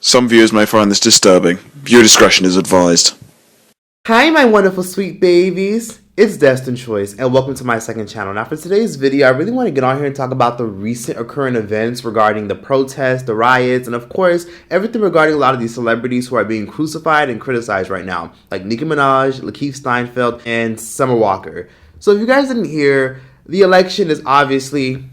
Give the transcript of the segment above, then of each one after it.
Some viewers may find this disturbing. Viewer discretion is advised. Hi, my wonderful sweet babies. It's Destined Choice, and welcome to my second channel. Now, for today's video, I really want to get on here and talk about the recent occurring events regarding the protests, the riots, and of course, everything regarding a lot of these celebrities who are being crucified and criticized right now, like Nicki Minaj, Lakeith Steinfeld, and Summer Walker. So if you guys didn't hear, the election is obviously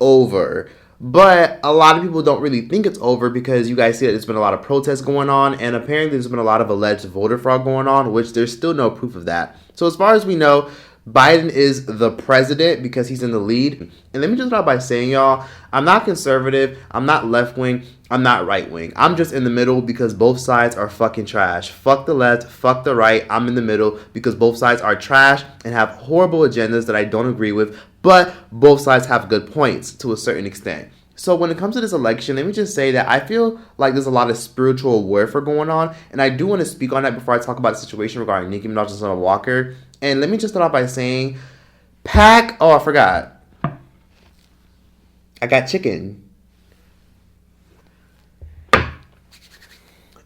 over. But a lot of people don't really think it's over because you guys see that there's been a lot of protests going on, and apparently there's been a lot of alleged voter fraud going on, which there's still no proof of that. So as far as we know, Biden is the president because he's in the lead. And let me just start by saying, y'all, I'm not conservative, I'm not left-wing, I'm not right-wing. I'm just in the middle because both sides are fucking trash. Fuck the left, fuck the right, I'm in the middle because both sides are trash and have horrible agendas that I don't agree with, but both sides have good points to a certain extent. So when it comes to this election, let me just say that I feel like there's a lot of spiritual warfare going on, and I do want to speak on that before I talk about the situation regarding Nicki Minaj and Summer Walker. And let me just start off by saying, I forgot. I got chicken.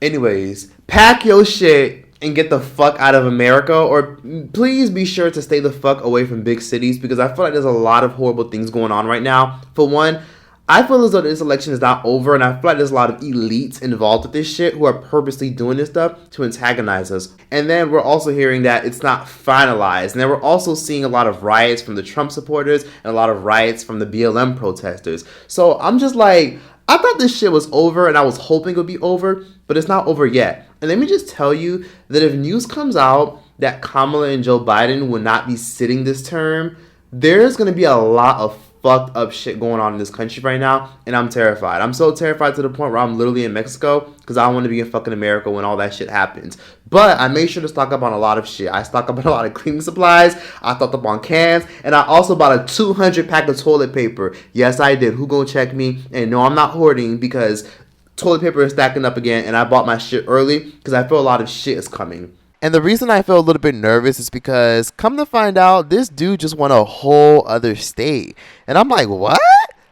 Anyways, pack your shit and get the fuck out of America, or please be sure to stay the fuck away from big cities because I feel like there's a lot of horrible things going on right now. For one, I feel as though this election is not over, and I feel like there's a lot of elites involved with this shit who are purposely doing this stuff to antagonize us. And then we're also hearing that it's not finalized. And then we're also seeing a lot of riots from the Trump supporters and a lot of riots from the BLM protesters. So I'm just like, I thought this shit was over, and I was hoping it would be over, but it's not over yet. And let me just tell you that if news comes out that Kamala and Joe Biden will not be sitting this term, there's going to be a lot of fucked up shit going on in this country right now, and I'm terrified. I'm so terrified to the point where I'm literally in Mexico because I don't want to be in fucking America when all that shit happens. But I made sure to stock up on a lot of shit. I stocked up on a lot of cleaning supplies, I stocked up on cans, and I also bought a 200 pack of toilet paper. Yes, I did. Who gonna check me? And no, I'm not hoarding because toilet paper is stacking up again, and I bought my shit early because I feel a lot of shit is coming. And the reason I feel a little bit nervous is because, come to find out, this dude just won a whole other state. And I'm like, what?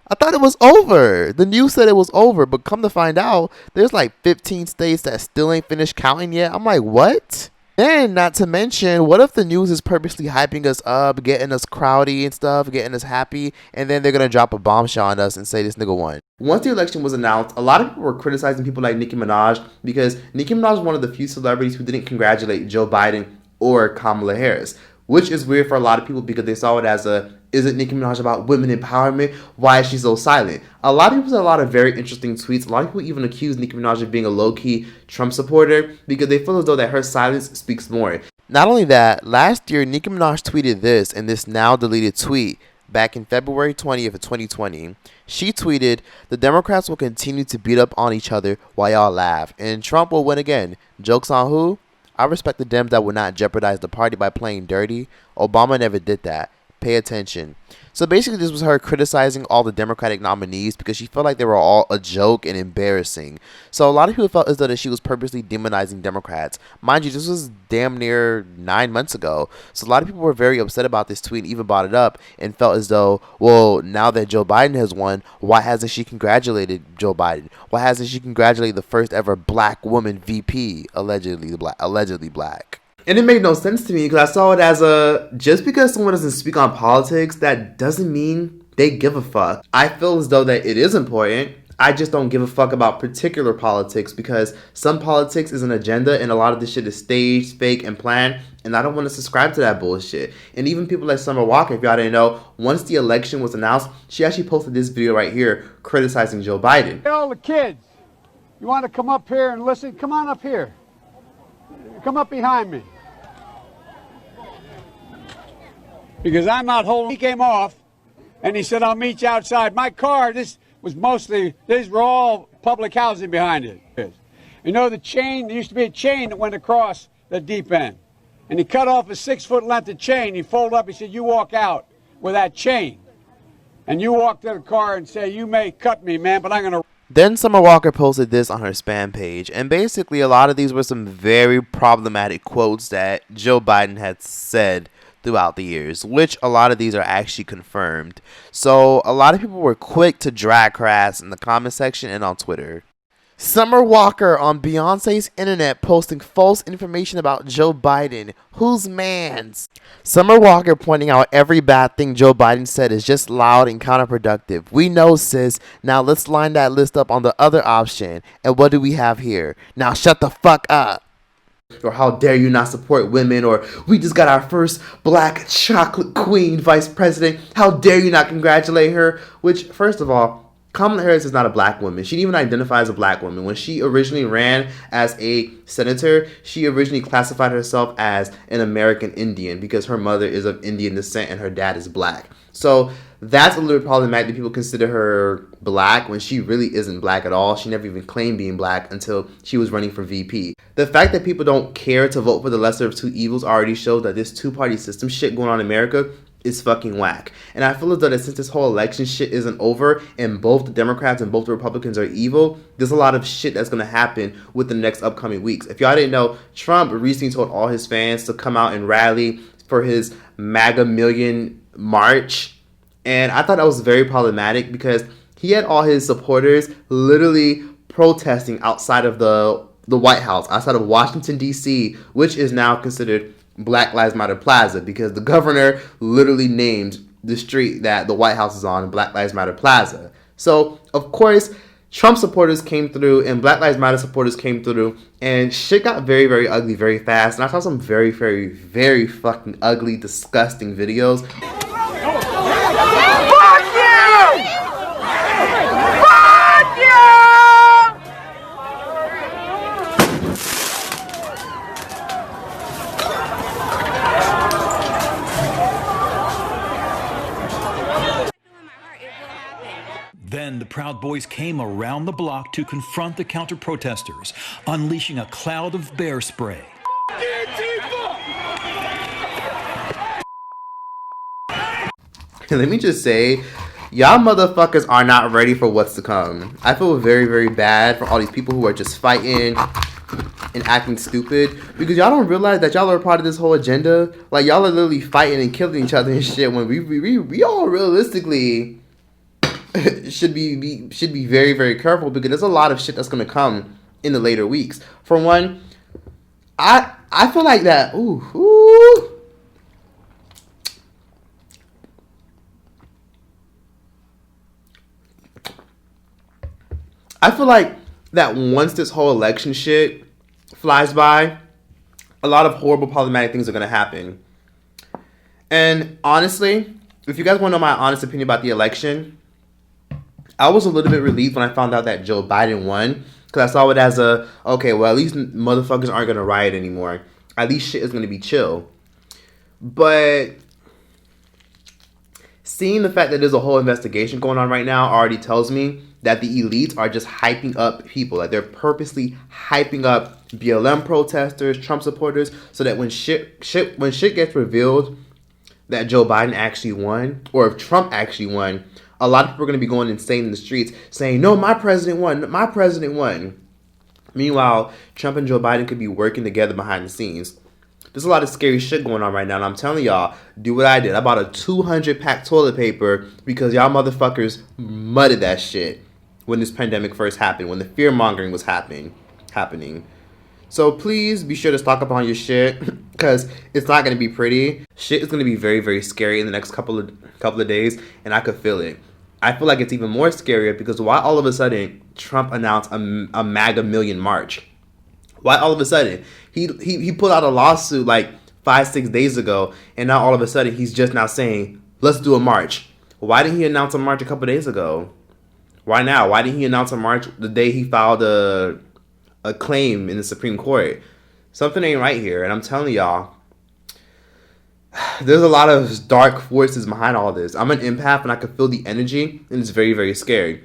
I thought it was over. The news said it was over, but come to find out, there's like 15 states that still ain't finished counting yet. I'm like, what? And not to mention, what if the news is purposely hyping us up, getting us crowdy and stuff, getting us happy, and then they're going to drop a bombshell on us and say this nigga won? Once the election was announced, a lot of people were criticizing people like Nicki Minaj because Nicki Minaj is one of the few celebrities who didn't congratulate Joe Biden or Kamala Harris, which is weird for a lot of people because they saw it as isn't Nicki Minaj about women empowerment? Why is she so silent? A lot of people said a lot of very interesting tweets. A lot of people even accuse Nicki Minaj of being a low-key Trump supporter because they feel as though that her silence speaks more. Not only that, last year Nicki Minaj tweeted this in this now deleted tweet back in February 20th of 2020. She tweeted, "The Democrats will continue to beat up on each other while y'all laugh, and Trump will win again. Joke's on who? I respect the Dems that would not jeopardize the party by playing dirty. Obama never did that. Pay attention." So basically this was her criticizing all the Democratic nominees because she felt like they were all a joke and embarrassing. So a lot of people felt as though that she was purposely demonizing Democrats. Mind you, this was damn near 9 months ago. So a lot of people were very upset about this tweet and even brought it up and felt as though, well, now that Joe Biden has won, why hasn't she congratulated Joe Biden? Why hasn't she congratulated the first ever black woman VP, allegedly black? And it made no sense to me because I saw it as just because someone doesn't speak on politics, that doesn't mean they give a fuck. I feel as though that it is important. I just don't give a fuck about particular politics because some politics is an agenda and a lot of this shit is staged, fake, and planned, and I don't want to subscribe to that bullshit. And even people like Summer Walker, if y'all didn't know, once the election was announced, she actually posted this video right here criticizing Joe Biden. Hey, all the kids, you want to come up here and listen? Come on up here. Come up behind me. Because I'm out holding. He came off and he said, "I'll meet you outside." My car, these were all public housing behind it. You know the chain, there used to be a chain that went across the deep end. And he cut off a 6-foot length of chain. He folded up, he said, "You walk out with that chain. And you walk to the car and say, 'You may cut me, man, but I'm going to.'" Then Summer Walker posted this on her spam page, and basically a lot of these were some very problematic quotes that Joe Biden had said throughout the years, which a lot of these are actually confirmed. So a lot of people were quick to drag her ass in the comment section and on Twitter. Summer Walker on Beyonce's internet posting false information about Joe Biden. Whose mans? Summer Walker pointing out every bad thing Joe Biden said is just loud and counterproductive. We know, sis. Now let's line that list up on the other option. And what do we have here? Now shut the fuck up. Or how dare you not support women, or we just got our first black chocolate queen vice president. How dare you not congratulate her? Which, first of all, Kamala Harris is not a black woman. She didn't even identify as a black woman. When she originally ran as a senator, she originally classified herself as an American Indian because her mother is of Indian descent and her dad is black. So that's a little problematic that people consider her black when she really isn't black at all. She never even claimed being black until she was running for VP. The fact that people don't care to vote for the lesser of two evils already shows that this two-party system shit going on in America is fucking whack. And I feel as though that since this whole election shit isn't over and both the Democrats and both the Republicans are evil, there's a lot of shit that's going to happen with the next upcoming weeks. If y'all didn't know, Trump recently told all his fans to come out and rally for his MAGA million march. And I thought that was very problematic because he had all his supporters literally protesting outside of the White House, outside of Washington, D.C., which is now considered Black Lives Matter Plaza because the governor literally named the street that the White House is on Black Lives Matter Plaza. So, of course, Trump supporters came through and Black Lives Matter supporters came through and shit got very, very ugly very fast. And I saw some very, very, very fucking ugly, disgusting videos. Then the Proud Boys came around the block to confront the counter-protesters, unleashing a cloud of bear spray. Let me just say, y'all motherfuckers are not ready for what's to come. I feel very, very bad for all these people who are just fighting and acting stupid because y'all don't realize that y'all are part of this whole agenda. Like, y'all are literally fighting and killing each other and shit when we all realistically should be very, very careful because there's a lot of shit that's gonna come in the later weeks. For one, I feel like that. I feel like that once this whole election shit flies by, a lot of horrible, problematic things are gonna happen. And honestly, if you guys want to know my honest opinion about the election, I was a little bit relieved when I found out that Joe Biden won. Because I saw it as okay, well, at least motherfuckers aren't going to riot anymore. At least shit is going to be chill. But seeing the fact that there's a whole investigation going on right now already tells me that the elites are just hyping up people. Like, they're purposely hyping up BLM protesters, Trump supporters, so that when shit gets revealed that Joe Biden actually won, or if Trump actually won, a lot of people are going to be going insane in the streets saying, no, my president won, my president won. Meanwhile, Trump and Joe Biden could be working together behind the scenes. There's a lot of scary shit going on right now, and I'm telling y'all, do what I did. I bought a 200-pack toilet paper because y'all motherfuckers mudded that shit when this pandemic first happened, when the fear-mongering was happening. So please be sure to stock up on your shit because it's not going to be pretty. Shit is going to be very, very scary in the next couple of days, and I could feel it. I feel like it's even more scarier because why all of a sudden Trump announced a MAGA million march? Why all of a sudden? He put out a lawsuit like 5-6 days ago, and now all of a sudden he's just now saying, let's do a march. Why didn't he announce a march a couple days ago? Why now? Why didn't he announce a march the day he filed a claim in the Supreme Court? Something ain't right here, and I'm telling y'all, there's a lot of dark forces behind all this. I'm an empath, and I can feel the energy, and it's very, very scary.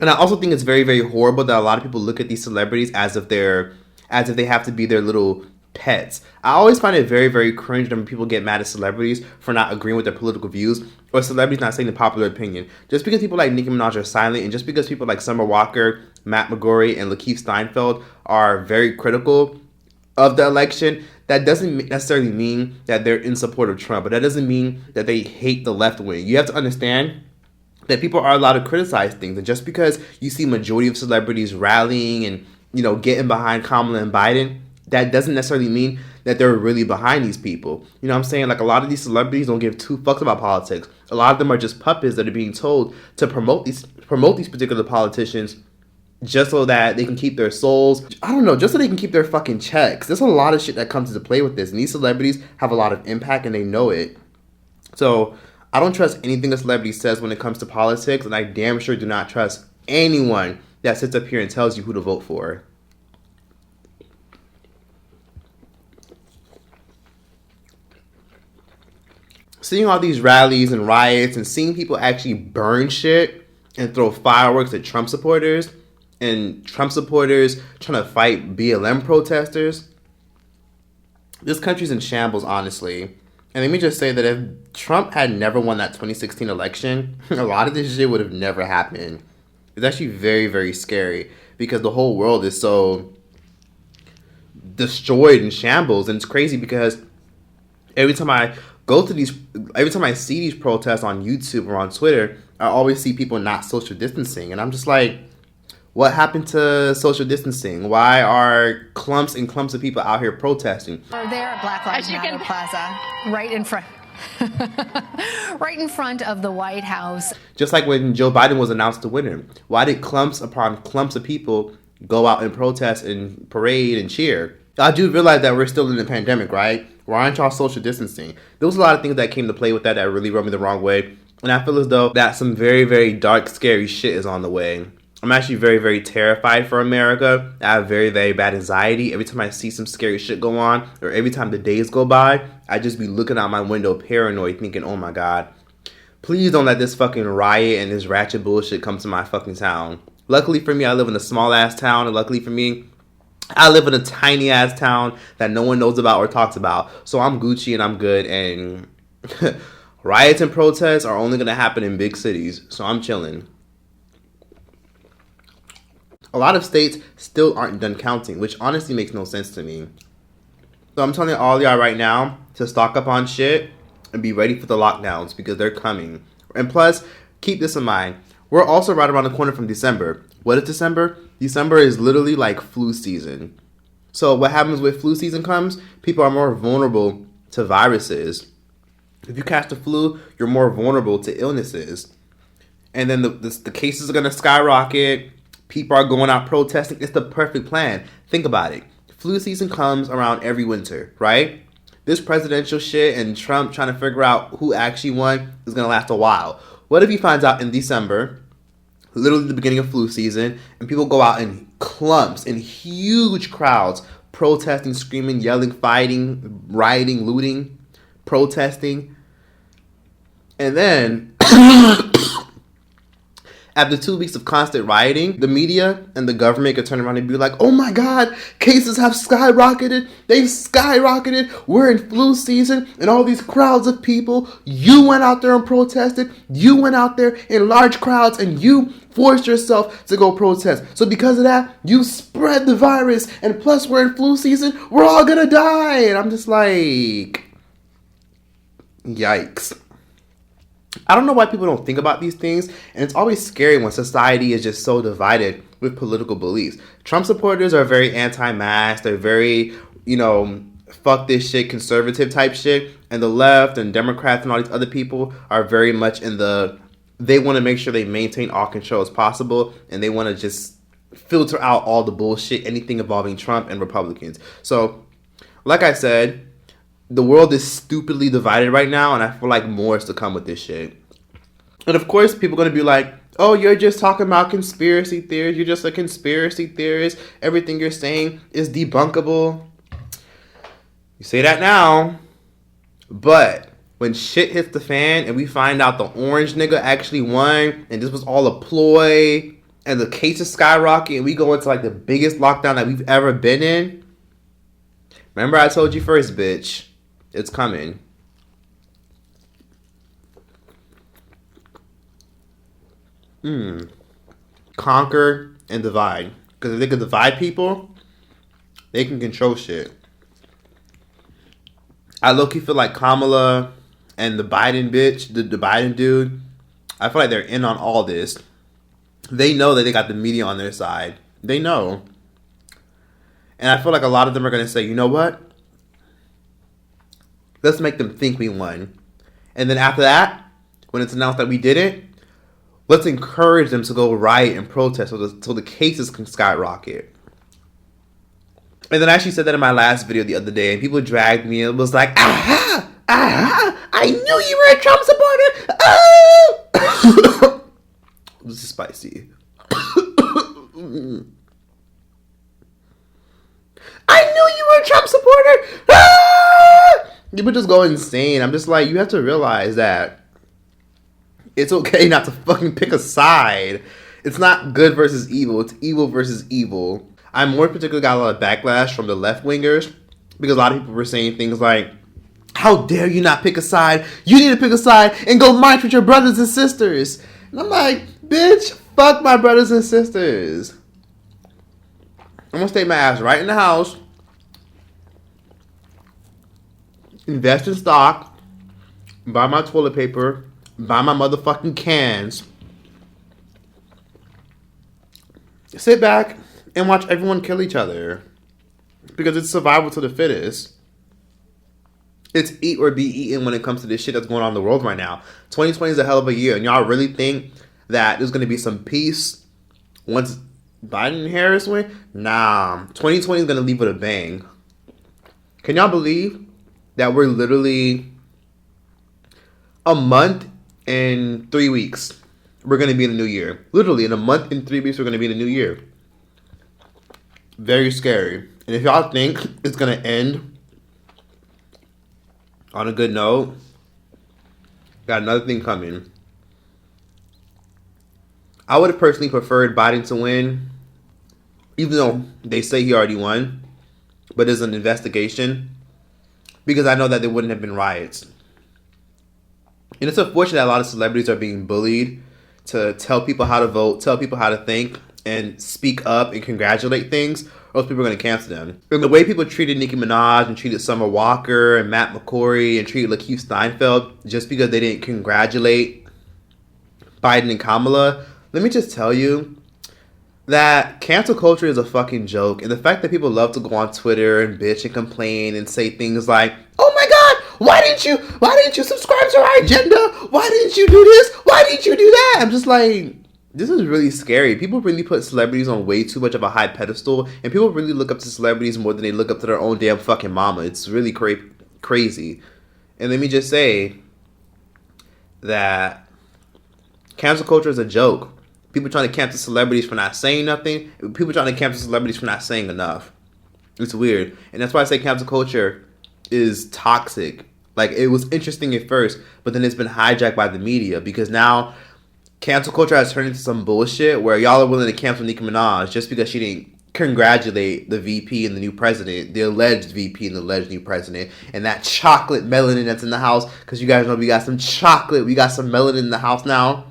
And I also think it's very, very horrible that a lot of people look at these celebrities as if they have to be their little pets. I always find it very, very cringe when people get mad at celebrities for not agreeing with their political views or celebrities not saying the popular opinion. Just because people like Nicki Minaj are silent and just because people like Summer Walker, Matt McGorry, and Lakeith Steinfeld are very critical of the election, that doesn't necessarily mean that they're in support of Trump, but that doesn't mean that they hate the left wing. You have to understand that people are allowed to criticize things. And just because you see majority of celebrities rallying and, you know, getting behind Kamala and Biden, that doesn't necessarily mean that they're really behind these people. You know what I'm saying? Like, a lot of these celebrities don't give two fucks about politics. A lot of them are just puppets that are being told to promote these particular politicians just so that they can keep their souls. I don't know, just so they can keep their fucking checks. There's a lot of shit that comes into play with this. And these celebrities have a lot of impact and they know it. So I don't trust anything a celebrity says when it comes to politics, and I damn sure do not trust anyone that sits up here and tells you who to vote for. Seeing all these rallies and riots and seeing people actually burn shit and throw fireworks at Trump supporters and Trump supporters trying to fight BLM protesters, this country's in shambles, honestly. And let me just say that if Trump had never won that 2016 election, a lot of this shit would have never happened. It's actually very, very scary because the whole world is so destroyed in shambles. And it's crazy because every time I see these protests on YouTube or on Twitter, I always see people not social distancing. And I'm just like, what happened to social distancing? Why are clumps and clumps of people out here protesting? We're there at Black Lives Matter Plaza, right in front. Right in front of the White House. Just like when Joe Biden was announced the winner. Why did clumps upon clumps of people go out and protest and parade and cheer? I do realize that we're still in the pandemic, right? Why aren't y'all social distancing? There was a lot of things that came to play with that really rubbed me the wrong way. And I feel as though that some very, very dark, scary shit is on the way. I'm actually very, very terrified for America. I have very, very bad anxiety. Every time I see some scary shit go on, or every time the days go by, I just be looking out my window paranoid thinking, oh my God, please don't let this fucking riot and this ratchet bullshit come to my fucking town. Luckily for me, I live in a small ass town, and luckily for me, I live in a tiny ass town that no one knows about or talks about. So I'm Gucci and I'm good, and riots and protests are only gonna happen in big cities. So I'm chilling. A lot of states still aren't done counting, which honestly makes no sense to me. So I'm telling all y'all right now to stock up on shit and be ready for the lockdowns because they're coming. And plus, keep this in mind. We're also right around the corner from December. What is December? December is literally like flu season. So what happens when flu season comes? People are more vulnerable to viruses. If you catch the flu, you're more vulnerable to illnesses. And then the cases are going to skyrocket. People are going out protesting. It's the perfect plan. Think about it. Flu season comes around every winter, right? This presidential shit and Trump trying to figure out who actually won is going to last a while. What if he finds out in December, literally the beginning of flu season, and people go out in clumps, in huge crowds, protesting, screaming, yelling, fighting, rioting, looting, protesting. And then after 2 weeks of constant rioting, the media and the government could turn around and be like, oh my God, cases have skyrocketed. They've skyrocketed. We're in flu season and all these crowds of people. You went out there and protested. You went out there in large crowds and you forced yourself to go protest. So because of that, you spread the virus. And plus we're in flu season. We're all gonna die. And I'm just like, yikes. I don't know why people don't think about these things, and it's always scary when society is just so divided with political beliefs. Trump supporters are very anti-mask, they're very, fuck this shit, conservative type shit, and the left and Democrats and all these other people are very much in they want to make sure they maintain all control as possible, and they want to just filter out all the bullshit, anything involving Trump and Republicans. So, like I said, the world is stupidly divided right now, and I feel like more is to come with this shit. And of course, people are going to be like, oh, you're just talking about conspiracy theories. You're just a conspiracy theorist. Everything you're saying is debunkable. You say that now, but when shit hits the fan and we find out the orange nigga actually won and this was all a ploy and the cases skyrocket and we go into like the biggest lockdown that we've ever been in. Remember I told you first, bitch. It's coming. Conquer and divide. Because if they can divide people, they can control shit. I low-key feel like Kamala and the Biden bitch, the Biden dude, I feel like they're in on all this. They know that they got the media on their side. They know. And I feel like a lot of them are going to say, you know what? Let's make them think we won. And then after that, when it's announced that we did it, let's encourage them to go riot and protest so the cases can skyrocket. And then I actually said that in my last video the other day, and people dragged me and it was like, aha! Aha! I knew you were a Trump supporter! Oh! This is spicy. I knew you were a Trump supporter! Ah! People just go insane. I'm just like, you have to realize that it's okay not to fucking pick a side. It's not good versus evil. It's evil versus evil. I more particularly got a lot of backlash from the left-wingers because a lot of people were saying things like, how dare you not pick a side? You need to pick a side and go march with your brothers and sisters. And I'm like, bitch, fuck my brothers and sisters. I'm going to stay my ass right in the house, invest in stock, buy my toilet paper, buy my motherfucking cans, sit back and watch everyone kill each other. Because it's survival to the fittest. It's eat or be eaten when it comes to this shit that's going on in the world right now. 2020 is a hell of a year. And y'all really think that there's going to be some peace once Biden and Harris win? Nah. 2020 is going to leave with a bang. Can y'all believe that we're literally a month and 3 weeks? We're going to be in the new year. Literally, in a month and 3 weeks, we're going to be in the new year. Very scary. And if y'all think it's going to end on a good note, got another thing coming. I would have personally preferred Biden to win, even though they say he already won, but there's an investigation, because I know that there wouldn't have been riots. And it's unfortunate that a lot of celebrities are being bullied to tell people how to vote, tell people how to think, and speak up and congratulate things, or else people are going to cancel them. And the way people treated Nicki Minaj and treated Summer Walker and Matt McCory and treated Lakeith Steinfeld just because they didn't congratulate Biden and Kamala, let me just tell you that cancel culture is a fucking joke. And the fact that people love to go on Twitter and bitch and complain and say things like, oh my God, why didn't you subscribe to our agenda? Why didn't you do this? Why didn't you do that? I'm just like, this is really scary. People really put celebrities on way too much of a high pedestal, and people really look up to celebrities more than they look up to their own damn fucking mama. It's really crazy. And let me just say that cancel culture is a joke. People trying to cancel celebrities for not saying nothing. People trying to cancel celebrities for not saying enough. It's weird. And that's why I say cancel culture is toxic. Like, it was interesting at first, but then it's been hijacked by the media, because now cancel culture has turned into some bullshit where y'all are willing to cancel Nicki Minaj just because she didn't congratulate the VP and the new president, the alleged VP and the alleged new president, and that chocolate melanin that's in the house, because you guys know we got some chocolate, we got some melanin in the house now.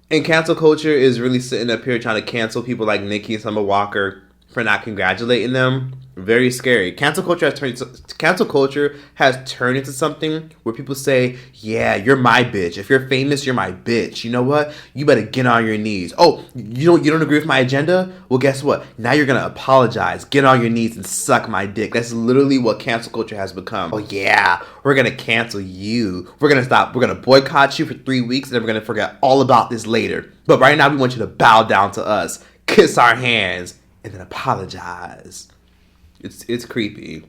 And cancel culture is really sitting up here trying to cancel people like Nicki and Summer Walker for not congratulating them. Very scary. Cancel culture has turned into something where people say, yeah, you're my bitch. If you're famous, you're my bitch. You know what? You better get on your knees. Oh, you don't agree with my agenda? Well, guess what? Now you're going to apologize. Get on your knees and suck my dick. That's literally what cancel culture has become. Oh, yeah, we're going to cancel you. We're going to boycott you for 3 weeks, and then we're going to forget all about this later. But right now, we want you to bow down to us, kiss our hands, and then apologize. It's creepy.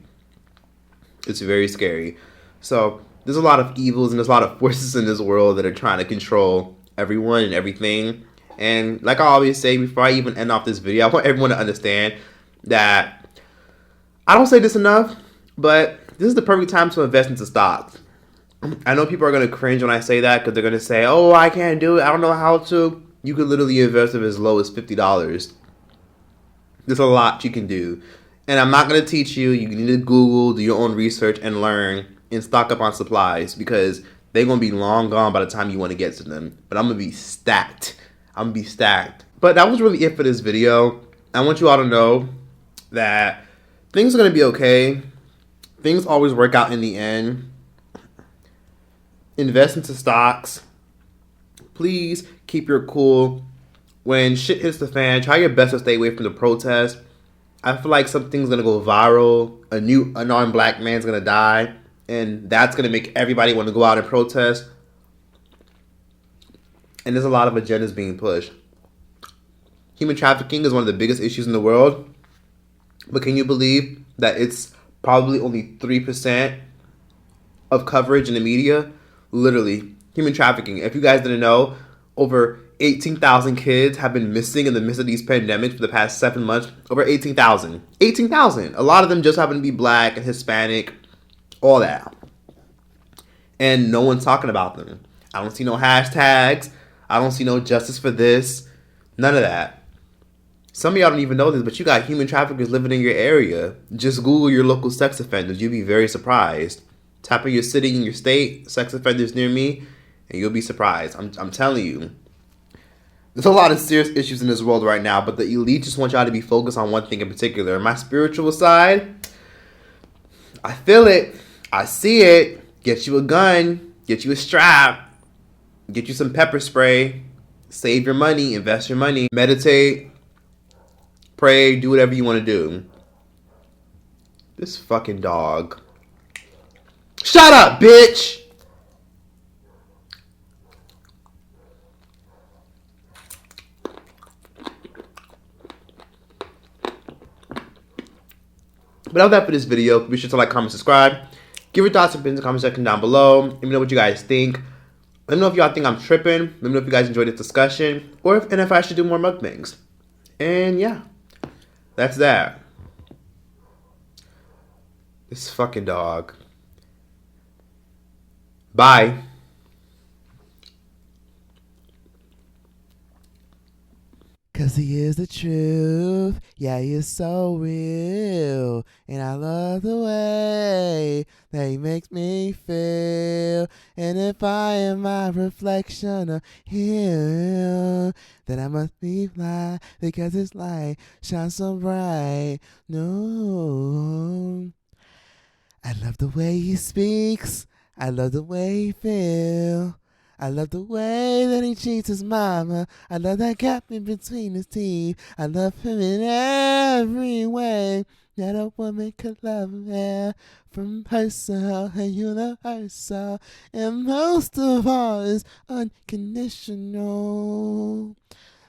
It's very scary. So there's a lot of evils and there's a lot of forces in this world that are trying to control everyone and everything. And like I always say, before I even end off this video, I want everyone to understand that I don't say this enough, but this is the perfect time to invest into stocks. I know people are going to cringe when I say that, because they're going to say, oh, I can't do it, I don't know how to. You can literally invest as low as $50. There's a lot you can do. And I'm not going to teach you. You need to Google, do your own research, and learn, and stock up on supplies, because they're going to be long gone by the time you want to get to them. But I'm going to be stacked. I'm going to be stacked. But that was really it for this video. I want you all to know that things are going to be okay. Things always work out in the end. invest into stocks. Please keep your cool. When shit hits the fan, try your best to stay away from the protests. I feel like something's gonna go viral. A new unarmed black man's gonna die, and that's gonna make everybody want to go out and protest. And there's a lot of agendas being pushed. Human trafficking is one of the biggest issues in the world, but can you believe that it's probably only 3% of coverage in the media? Literally, human trafficking. If you guys didn't know, over 18,000 kids have been missing in the midst of these pandemics for the past 7 months. Over 18,000. 18,000. A lot of them just happen to be black and Hispanic, all that. And no one's talking about them. I don't see no hashtags. I don't see no justice for this. None of that. Some of y'all don't even know this, but you got human traffickers living in your area. Just Google your local sex offenders. You'll be very surprised. Tap in your city and your state, sex offenders near me, and you'll be surprised. I'm telling you. There's a lot of serious issues in this world right now, but the elite just want y'all to be focused on one thing in particular. My spiritual side, I feel it. I see it. Get you a gun. Get you a strap. Get you some pepper spray. Save your money. Invest your money. Meditate. Pray. Do whatever you want to do. This fucking dog. Shut up, bitch! But that's that for this video. Be sure to like, comment, subscribe. Give your thoughts and opinions in the comment section down below. Let me know what you guys think. Let me know if y'all think I'm tripping. Let me know if you guys enjoyed this discussion. Or if I should do more mukbangs. And yeah. That's that. This fucking dog. Bye. Cause he is the truth, yeah, he is so real, and I love the way that he makes me feel, and if I am my reflection of him, then I must be fly, because his light shines so bright. No, I love the way he speaks, I love the way he feels. I love the way that he treats his mama. I love that gap in between his teeth. I love him in every way that a woman could love him. From herself and universal. And most of all is unconditional.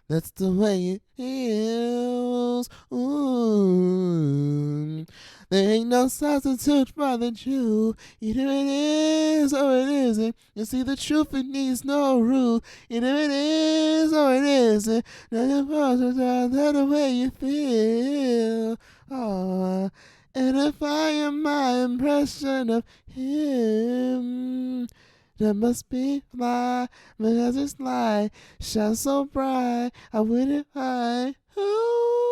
That's the way it feels. Ooh. There ain't no substitute for the truth. Either it is or it isn't. You see, the truth, it needs no rule. Either it is or it isn't. Nothing possible than the way you feel. Oh, and if I am my impression of him, that must be fly, because it's light shines so bright. I wouldn't hide. Ooh.